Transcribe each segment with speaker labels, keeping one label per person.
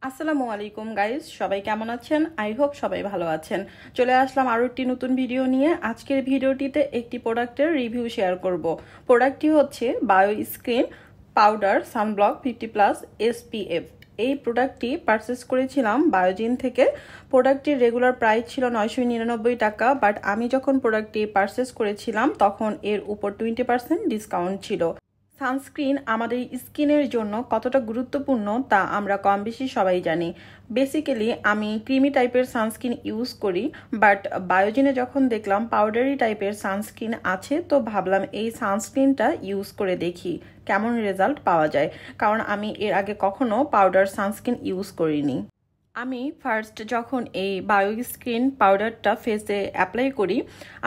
Speaker 1: আসসালামু আলাইকুম গাইস, সবাই কেমন আছেন? আই হোপ সবাই ভালো আছেন। চলে আসলাম আরও একটি নতুন ভিডিও নিয়ে। আজকের ভিডিওটিতে একটি প্রোডাক্টের রিভিউ শেয়ার করব। প্রোডাক্টটি হচ্ছে bio screen powder sunblock 50+ SPF। এই প্রোডাক্টটি পারচেস করেছিলাম বায়োজিন থেকে। প্রোডাক্টটির রেগুলার প্রাইস ছিল 999 টাকা, বাট আমি যখন প্রোডাক্টটি পারচেস করেছিলাম তখন এর উপর 20% ডিসকাউন্ট ছিল। সানস্ক্রিন আমাদের স্কিনের জন্য কতটা গুরুত্বপূর্ণ তা আমরা কম বেশি সবাই জানি। বেসিক্যালি আমি ক্রিমি টাইপের সানস্ক্রিন ইউজ করি, বাট বায়োজিনে যখন দেখলাম পাউডারি টাইপের সানস্ক্রিন আছে তো ভাবলাম এই সানস্ক্রিনটা ইউজ করে দেখি কেমন রেজাল্ট পাওয়া যায়, কারণ আমি এর আগে কখনো পাউডার সানস্ক্রিন ইউজ করিনি। আমি ফার্স্ট যখন এই বায়ো স্ক্রিন পাউডারটা ফেসে অ্যাপ্লাই করি,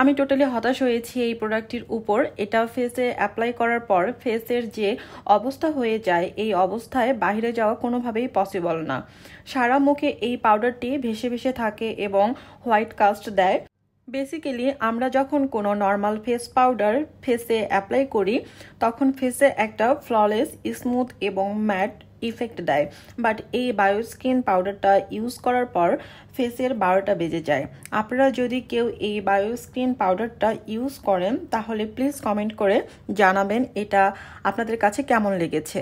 Speaker 1: আমি টোটালি হতাশ হয়েছি এই প্রোডাক্টটির উপর। এটা ফেসে অ্যাপ্লাই করার পর ফেসের যে অবস্থা হয়ে যায়, এই অবস্থায় বাইরে যাওয়া কোনোভাবেই পসিবল না। সারা মুখে এই পাউডারটি ভেসে ভেসে থাকে এবং হোয়াইট কাস্ট দেয়। বেসিক্যালি আমরা যখন কোনো নর্মাল ফেস পাউডার ফেসে অ্যাপ্লাই করি তখন ফেসে একটা ফ্ললেস, স্মুথ এবং ম্যাট ইফেক্ট দেয়, বাট এই বায়ো স্কিন পাউডারটা ইউজ করার পর ফেসের 12টা বেজে যায়। আপনারা যদি কেউ এই বায়ো স্কিন পাউডারটা ইউজ করেন তাহলে প্লিজ কমেন্ট করে জানাবেন এটা আপনাদের কাছে কেমন লেগেছে।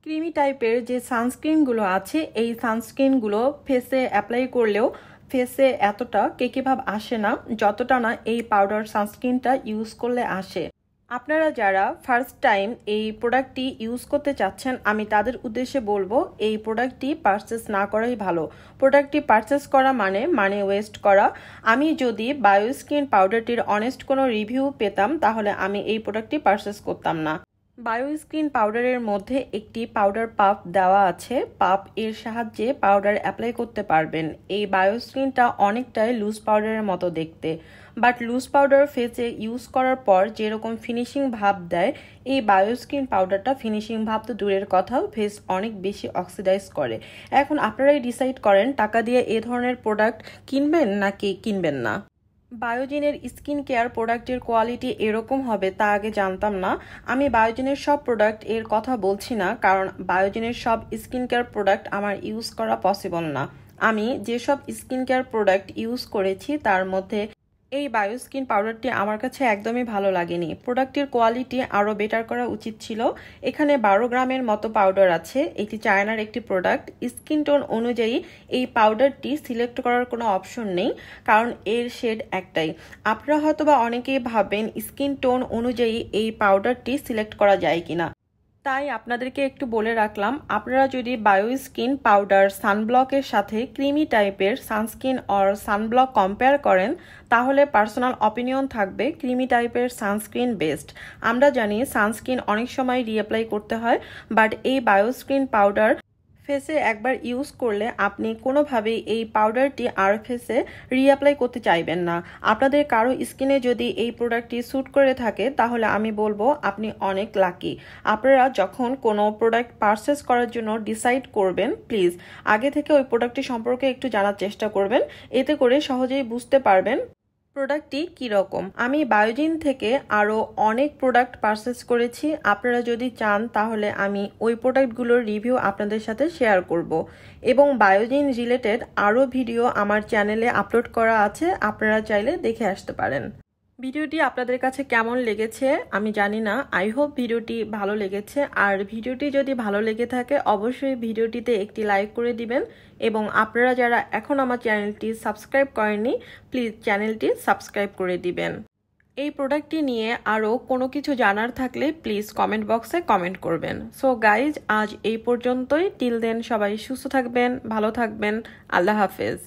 Speaker 1: ক্রিমি টাইপের যে সানস্ক্রিনগুলো আছে, এই সানস্ক্রিনগুলো ফেসে অ্যাপ্লাই করলেও ফেসে এতটা কেকি ভাব আসে না যতটা না এই পাউডার সানস্ক্রিনটা ইউজ করলে আসে। আপনারা যারা ফার্স্ট টাইম এই প্রোডাক্টটি ইউজ করতে চাচ্ছেন, আমি তাদের উদ্দেশ্যে বলবো এই প্রোডাক্টটি পারচেস না করাই ভালো। প্রোডাক্টটি পারচেস করা মানে মানি ওয়েস্ট করা। আমি যদি বায়ো স্কিন পাউডারটির অনেস্ট কোনো রিভিউ পেতাম তাহলে আমি এই প্রোডাক্টটি পারচেস করতাম না। বায়ো স্কিন পাউডারের মধ্যে একটি পাউডার পাফ দেওয়া আছে। পাফ এর সাহায্যে পাউডার অ্যাপ্লাই করতে পারবেন। এই বায়ো স্কিনটা অনেকটাই লুজ পাউডারের মতো দেখতে, বাট লুজ পাউডার ফেসে ইউজ করার পর যেরকম ফিনিশিং ভাব দেয়, এই বায়ো স্কিন পাউডারটা ফিনিশিং ভাব তো দূরের কথাও, ফেস অনেক বেশি অক্সিডাইজ করে। এখন আপনারাই ডিসাইড করেন টাকা দিয়ে এ ধরনের প্রোডাক্ট কিনবেন নাকি কিনবেন না। বায়োজিনের স্কিন কেয়ার প্রোডাক্টের কোয়ালিটি এরকম হবে তা আগে জানতাম না। আমি বায়োজিনের সব প্রোডাক্ট এর কথা বলছি না, কারণ বায়োজিনের সব স্কিন কেয়ার প্রোডাক্ট আমার ইউজ করা পসিবল না। আমি যেসব স্কিন কেয়ার প্রোডাক্ট ইউজ করেছি তার মধ্যে এই বায়ো স্কিন পাউডারটি আমার কাছে একদমই ভালো লাগেনি। প্রোডাক্টের কোয়ালিটি আরও বেটার করা উচিত ছিল। এখানে 12 গ্রামের মতো পাউডার আছে। এটি চায়নার একটি প্রোডাক্ট। স্কিন টোন অনুযায়ী এই পাউডারটি সিলেক্ট করার কোনো অপশন নেই, কারণ এর শেড একটাই। আপনারা হয়তোবা অনেকেই ভাববেন স্কিন টোন অনুযায়ী এই পাউডারটি সিলেক্ট করা যায় কিনা, তাই আপনাদেরকে একটু বলে রাখলাম, আপনারা যদি বায়ো স্কিন পাউডার সানব্লকের সাথে ক্রিমি টাইপের সানস্ক্রিন অর সানব্লক কম্পেয়ার করেন তাহলে পার্সোনাল অপিনিয়ন থাকবে ক্রিমি টাইপের সানস্ক্রিন বেস্ট। আমরা জানি সানস্ক্রিন অনেক সময় রিঅ্যাপ্লাই করতে হয়, বাট এই বায়ো স্কিন পাউডার ফেসে একবার ইউজ করলে আপনি কোনোভাবেই এই পাউডারটি আর ফেসে রিঅ্যাপ্লাই করতে চাইবেন না। আপনাদের কারো স্কিনে যদি এই প্রোডাক্টটি স্যুট করে থাকে তাহলে আমি বলবো আপনি অনেক লাকি। আপনারা যখন কোনো প্রোডাক্ট পারচেস করার জন্য ডিসাইড করবেন, প্লিজ আগে থেকে ওই প্রোডাক্টটি সম্পর্কে একটু জানার চেষ্টা করবেন। এতে করে সহজেই বুঝতে পারবেন প্রোডাক্টটি কীরকম। আমি বায়োজিন থেকে আরও অনেক প্রোডাক্ট পারচেস করেছি। আপনারা যদি চান তাহলে আমি ওই প্রোডাক্টগুলোর রিভিউ আপনাদের সাথে শেয়ার করব, এবং বায়োজিন রিলেটেড আরও ভিডিও আমার চ্যানেলে আপলোড করা আছে, আপনারা চাইলে দেখে আসতে পারেন। ভিডিওটি আপনাদের কাছে কেমন লেগেছে আমি জানি না। আই হোপ ভিডিওটি ভালো লেগেছে, আর ভিডিওটি যদি ভালো লেগে থাকে অবশ্যই ভিডিওটিতে একটি লাইক করে দিবেন, এবং আপনারা যারা এখন আমার চ্যানেলটি সাবস্ক্রাইব করেননি প্লিজ চ্যানেলটি সাবস্ক্রাইব করে দিবেন। এই প্রোডাক্টটি নিয়ে আরও কোনো কিছু জানার থাকলে প্লিজ কমেন্ট বক্সে কমেন্ট করবেন। সো গাইজ, আজ এই পর্যন্তই। টিল দেন সবাই সুস্থ থাকবেন, ভালো থাকবেন। আল্লাহ হাফেজ।